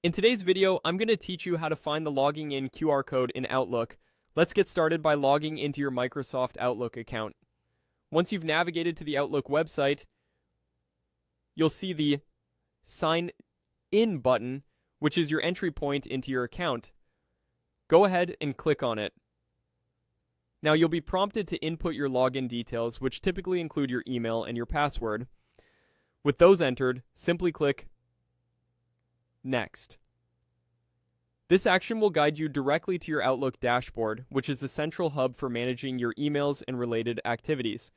In today's video, I'm going to teach you how to find the logging in QR code in Outlook. Let's get started by logging into your Microsoft Outlook account. Once you've navigated to the Outlook website, you'll see the Sign In button, which is your entry point into your account. Go ahead and click on it. Now you'll be prompted to input your login details, which typically include your email and your password. With those entered, simply click Next. This action will guide you directly to your Outlook dashboard, which is the central hub for managing your emails and related activities.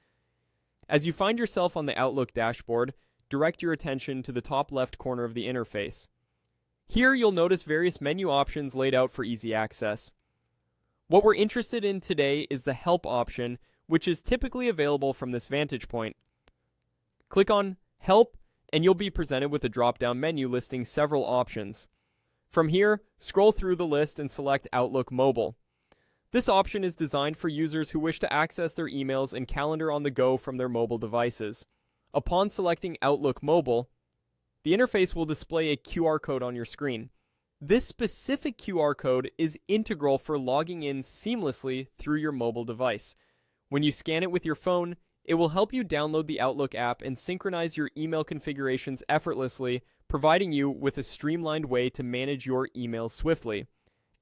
As you find yourself on the Outlook dashboard, direct your attention to the top left corner of the interface. Here you'll notice various menu options laid out for easy access. What we're interested in today is the Help option, which is typically available from this vantage point. Click on Help and you'll be presented with a drop-down menu listing several options. From here, scroll through the list and select Outlook Mobile. This option is designed for users who wish to access their emails and calendar on the go from their mobile devices. Upon selecting Outlook Mobile, the interface will display a QR code on your screen. This specific QR code is integral for logging in seamlessly through your mobile device. When you scan it with your phone, it will help you download the Outlook app and synchronize your email configurations effortlessly, providing you with a streamlined way to manage your emails swiftly.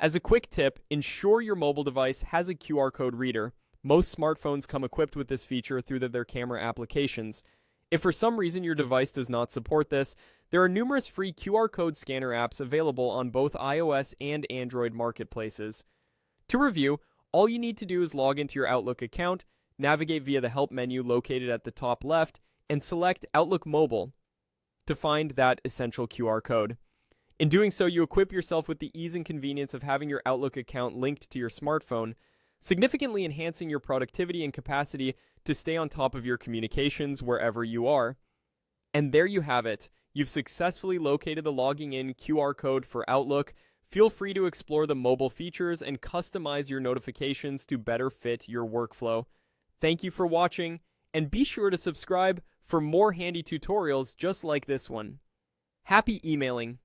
As a quick tip, ensure your mobile device has a QR code reader. Most smartphones come equipped with this feature through their camera applications. If for some reason your device does not support this, there are numerous free QR code scanner apps available on both iOS and Android marketplaces. To review, all you need to do is log into your Outlook account, navigate via the Help menu located at the top left, and select Outlook Mobile to find that essential QR code. In doing so, you equip yourself with the ease and convenience of having your Outlook account linked to your smartphone, significantly enhancing your productivity and capacity to stay on top of your communications wherever you are. And there you have it. You've successfully located the logging in QR code for Outlook. Feel free to explore the mobile features and customize your notifications to better fit your workflow. Thank you for watching, and be sure to subscribe for more handy tutorials just like this one. Happy emailing!